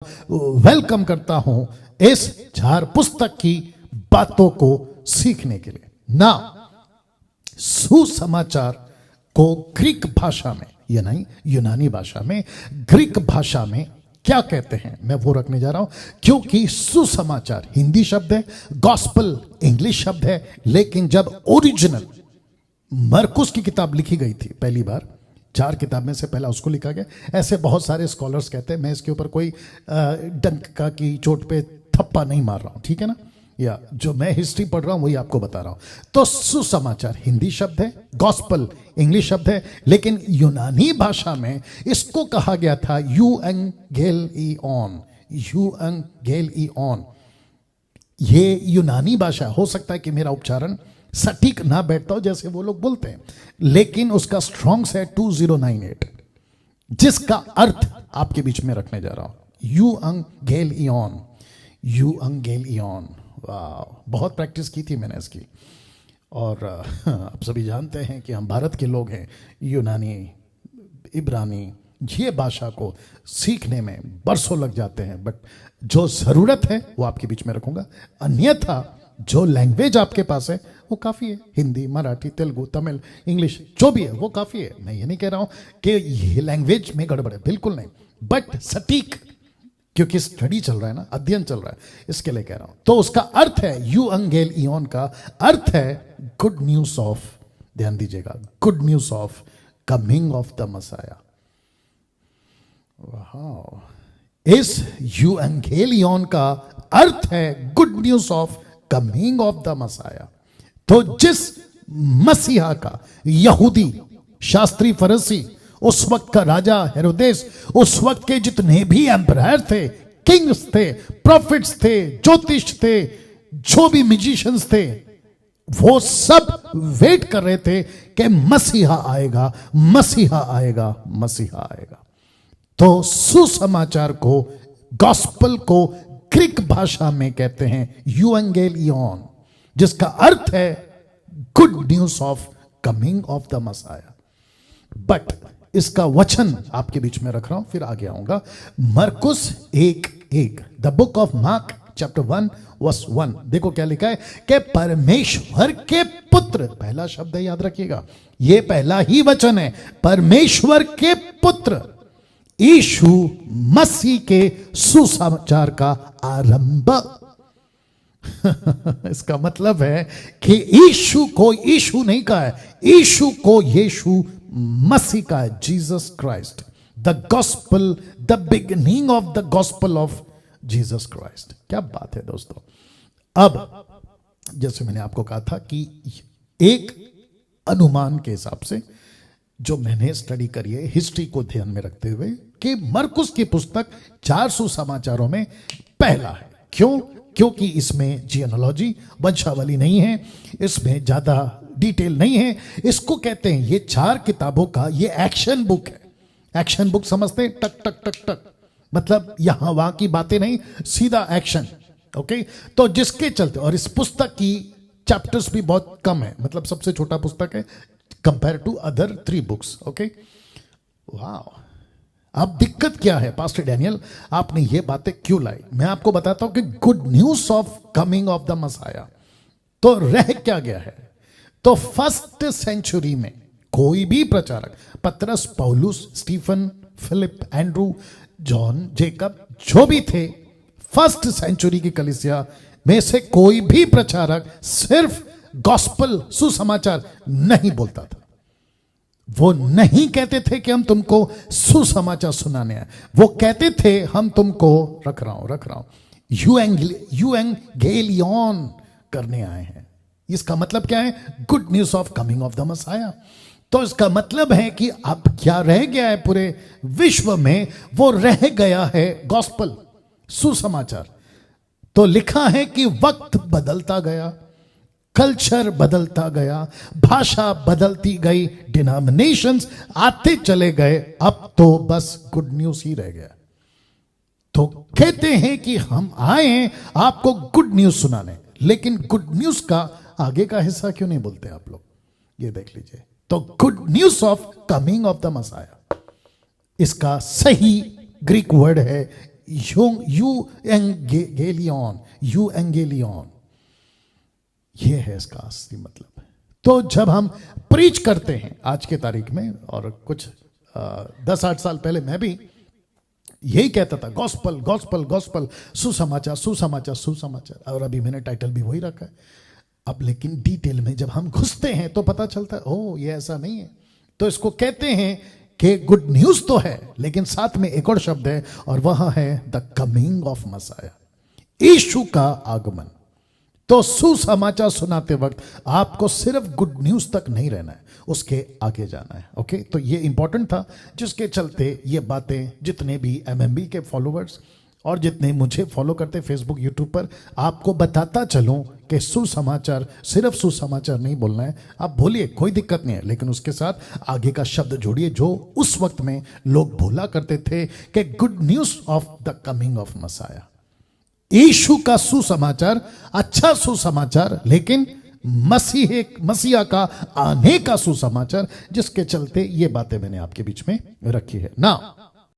Welcome करता हूं इस झार पुस्तक की बातों को सीखने के लिए। ना सुसमाचार को ग्रीक भाषा में या नहीं यूनानी भाषा में ग्रीक भाषा में क्या कहते हैं, मैं वो रखने जा रहा हूं, क्योंकि सुसमाचार हिंदी शब्द है, गॉस्पल इंग्लिश शब्द है, लेकिन जब ओरिजिनल मरकुस की किताब लिखी गई थी पहली बार, 4 किताब में से पहला उसको लिखा गया। ऐसे बहुत सारे स्कॉलर्स कहते हैं, मैं इसके ऊपर कोई डंका की चोट पे थप्पा नहीं मार रहा हूं, ठीक है ना, या जो मैं हिस्ट्री पढ़ रहा हूं वही आपको बता रहा हूं। तो सुसमाचार हिंदी शब्द है, गॉस्पल इंग्लिश शब्द है, लेकिन यूनानी भाषा में इसको कहा गया था यूएंगेलिओन। यूएंगेलिओन ये यूनानी भाषा, हो सकता है कि मेरा उच्चारण सटीक ना बैठता हो जैसे वो लोग बोलते हैं, लेकिन उसका स्ट्रॉन्ग्स है 2098, जिसका अर्थ आपके बीच में रखने जा रहा हूं। यूएंगेलिओन, यूएंगेलिओन। वाह, बहुत प्रैक्टिस की थी मैंने इसकी। और आप सभी जानते हैं कि हम भारत के लोग हैं, यूनानी इब्रानी ये भाषा को सीखने में बरसों लग जाते हैं, बट जो जरूरत है वो आपके बीच में रखूंगा। अन्यथा जो लैंग्वेज आपके पास है वो काफ़ी है, हिंदी, मराठी, तेलुगु, तमिल, इंग्लिश जो भी है वो काफ़ी है। मैं ये नहीं कह रहा हूं कि ये लैंग्वेज में गड़बड़ है, बिल्कुल नहीं, बट सटीक, क्योंकि स्टडी चल रहा है ना, अध्ययन चल रहा है, इसके लिए कह रहा हूं। तो उसका अर्थ है, यूएंगेलिओन का अर्थ है गुड न्यूज ऑफ, ध्यान दीजिएगा, good news of coming of the Messiah. वाह, इस यूएंगेलिओन का अर्थ है good news of coming of the Messiah. तो जिस मसीहा का यहूदी, शास्त्री, फरीसी, उस वक्त का राजा हेरोदेस, उस वक्त के जितने भी एम्परायर थे, किंग्स थे, प्रॉफिट्स थे, ज्योतिष थे, जो भी म्यूजिशियंस थे, वो सब वेट कर रहे थे कि मसीहा आएगा, मसीहा आएगा, मसीहा आएगा। तो सुसमाचार को, गॉस्पल को ग्रीक भाषा में कहते हैं यूएंगेलिओन, जिसका अर्थ है good news of coming of the Messiah. But इसका वचन आपके बीच में रख रहा हूं, फिर आगे आऊंगा। मरकुस 1:1, the book of Mark chapter 1 verse 1, देखो क्या लिखा है कि परमेश्वर के पुत्र, पहला शब्द है, याद रखिएगा, यह पहला ही वचन है, परमेश्वर के पुत्र यीशु मसीह के सुसमाचार का आरंभ। इसका मतलब है कि यीशु को यीशु नहीं कहा है, यीशु को यीशु मसीह का है, Jesus Christ, the gospel, the beginning of the gospel of Jesus Christ. क्या बात है दोस्तों। अब जैसे मैंने आपको कहा था कि एक अनुमान के हिसाब से जो मैंने स्टडी करी है हिस्ट्री को ध्यान में रखते हुए, कि मरकुस की पुस्तक 4 सुसमाचारों में पहला है। क्यों? क्योंकि इसमें जियोलॉजी, वंशावली नहीं है, इसमें ज्यादा डिटेल नहीं है। इसको कहते हैं, ये 4 किताबों का ये एक्शन बुक है। एक्शन बुक समझते हैं, टक टक टक टक, मतलब यहां वहां की बातें नहीं, सीधा एक्शन। ओके, तो जिसके चलते, और इस पुस्तक की चैप्टर्स भी बहुत कम है, मतलब सबसे छोटा पुस्तक है compare to other 3 books. Okay, वाह। अब दिक्कत क्या है पास्टर डैनियल, आपने ये बातें क्यों लाई? मैं आपको बताता हूं कि good news of coming of the Messiah तो रह क्या गया है। तो फर्स्ट सेंचुरी में कोई भी प्रचारक, पतरस, पौलुस, Stephen, Philip, Andrew, John, Jacob, जो भी थे, फर्स्ट सेंचुरी की कलीसिया में से कोई भी प्रचारक सिर्फ गॉस्पल, सुसमाचार नहीं बोलता था। वो नहीं कहते थे कि हम तुमको सुसमाचार सुनाने आए, वो कहते थे हम तुमको रख रहा हूं यूएंगेलिओन करने आए हैं। इसका मतलब क्या है? Good news of coming of the Messiah. तो इसका मतलब है कि अब क्या रह गया है पूरे विश्व में? वो रह गया है गॉस्पल, सुसमाचार। तो लिखा है कि वक्त बदलता गया, कल्चर बदलता गया, भाषा बदलती गई, डिनोमिनेशंस आते चले गए, अब तो बस गुड न्यूज ही रह गया। तो कहते हैं कि हम आए आपको गुड न्यूज सुनाने, लेकिन गुड न्यूज का आगे का हिस्सा क्यों नहीं बोलते आप लोग? ये देख लीजिए। तो good news of coming of the Messiah, इसका सही ग्रीक वर्ड है यू एंगेलियन, ये है इसका असली मतलब। तो जब हम प्रीच करते हैं आज के तारीख में, और कुछ 10-8 साल पहले मैं भी यही कहता था, गॉस्पल गॉस्पल गॉस्पल, सुसमाचार सुसमाचार सुसमाचार, और अभी मैंने टाइटल भी वही रखा है। अब लेकिन डिटेल में जब हम घुसते हैं तो पता चलता है, ओह ये ऐसा नहीं है। तो इसको कहते हैं कि गुड न्यूज तो है, लेकिन साथ में एक और शब्द है, और वह है द कमिंग ऑफ मसाया, यीशु का आगमन। तो सुसमाचार सुनाते वक्त आपको सिर्फ गुड न्यूज तक नहीं रहना है, उसके आगे जाना है। ओके, तो ये इंपॉर्टेंट था, जिसके चलते ये बातें जितने भी एमएमबी के फॉलोअर्स और जितने मुझे फॉलो करते फेसबुक यूट्यूब पर, आपको बताता चलूं कि सुसमाचार सिर्फ सुसमाचार नहीं बोलना है। आप बोलिए, कोई दिक्कत नहीं है, लेकिन उसके साथ आगे का शब्द जोड़िए, जो उस वक्त में लोग भूला करते थे, कि good news of the coming of मसाया, यीशु का सुसमाचार, अच्छा सुसमाचार, लेकिन मसीहा का आने का सुसमाचार, जिसके चलते ये बातें मैंने आपके बीच में रखी है ना।